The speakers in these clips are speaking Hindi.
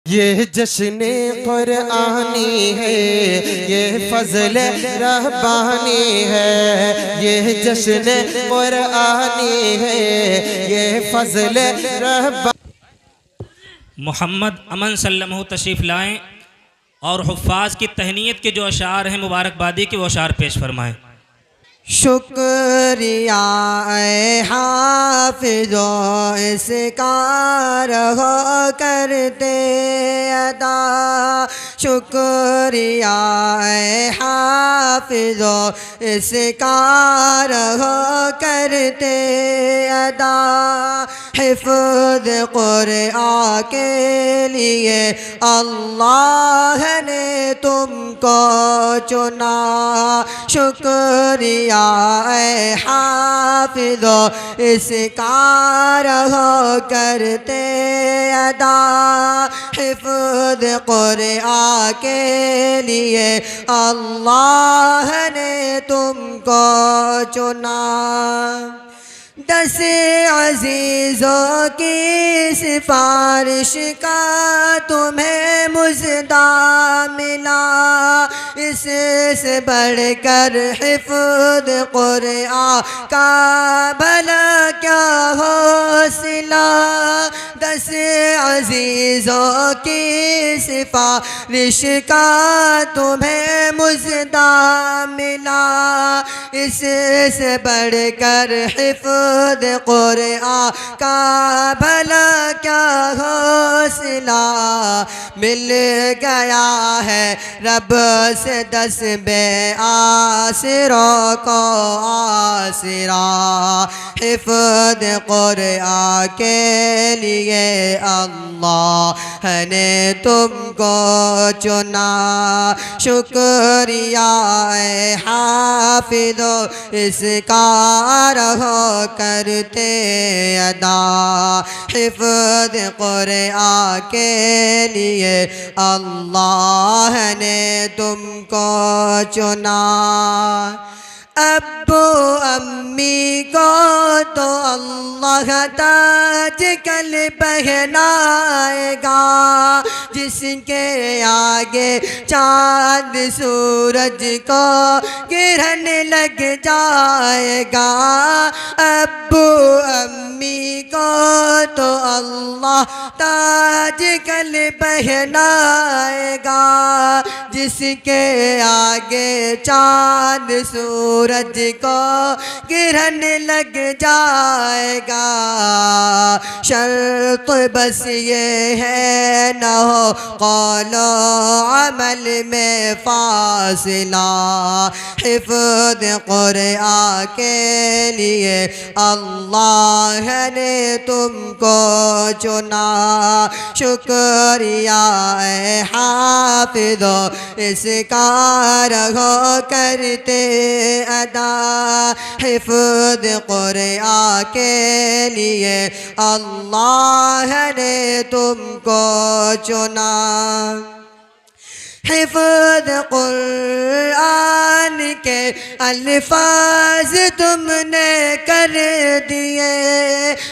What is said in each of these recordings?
ये जश्न कुरआनी है, ये फजल रहबानी है। ये जश्न कुरआनी है, ये फजल रहबानी। मोहम्मद अमन सल्लल्लाहु तशरीफ़ लाएँ और हुफ़्फ़ाज़ की तहनीत के जो अशार हैं मुबारकबादी के वो अशार पेश फरमाएँ। शुक्रिया हाफिज़ो इसका रहो करते अदा। शुक्रिया हाफिज़ो इसका रहो करते अदा। हिफ़्ज़ कुरआन के लिए अल्लाह ने तुमको चुना। शुक्रिया हाफिज़ो इसका रहो करते अदा। हिफ़्ज़ कुरआन के लिए अल्लाह ने तुमको चुना। 10 अज़ीज़ों की सिफारिश का तुम्हें मुज़दा मिला। इससे बढ़कर हिफ़्ज़ कुरआन का भला क्या हौसला। 10 अज़ीज़ों की सिफारिश का तुम्हें मुज़दा मिला। इससे बढ़कर हिफ़्ज़ कुरआन का भला क्या हौसला। मिल गया है रब से 10 बेआसरों को आसरा। हिफ़्ज़ कुरआन के लिए अल्लाह ने तुमको चुना। शुक्रिया हाफिज़ो इसका रहो करते अदा। हिफ़्ज़ कुरआन के लिए अल्लाह ने तुमको चुना। अब्बू अम्मी को तो अल्लाह ताज कल पहनाएगा। जिसके आगे चाँद सूरज को गिरहन लग जाएगा। अब्बू अम्मी को तो अल्लाह ताज कल पहनाएगा। जिसके आगे चाँद सूरज को गिरहन लग जाएगा। शर्त बस ये है न हो कौलो अमल में फासिला। हिफ़्ज़ कुरआन के लिए अल्लाह ने तुमको चुना। शुक्रिया हाफिज़ो इसका रहो करते अदा। हिफ़्ज़ कुरआन के लिए अल्लाह ने तुमको चुना। हिफ़्ज़ कुरआन के अल्फाज तुमने कर दिए।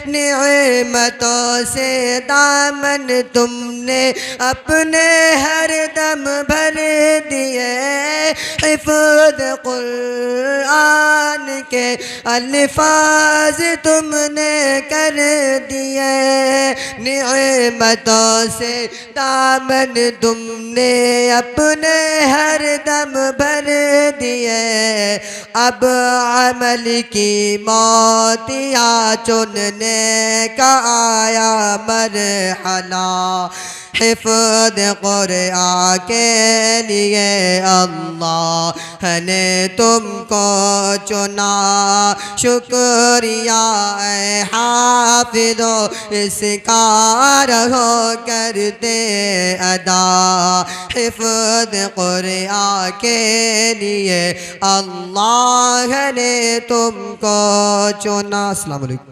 निअमतों से दामन तुमने अपने हर दम भर दिए। हिफ़्ज़ कुरआन के अल्फाज तुमने कर दिए। निअमतों से दामन तुमने अपने हर दम भर दिए। अब अमल की मोतिया चुनने का आया मरहला। हिफ़्ज़ कुरआन के लिए अल्लाह ने तुमको चुना। शुक्रिया हाफिज़ो इसका रहो करते अदा। हिफ़्ज़ कुरआन के लिए अल्लाह ने तुमको चुना। अस्सलाम वालेकुम।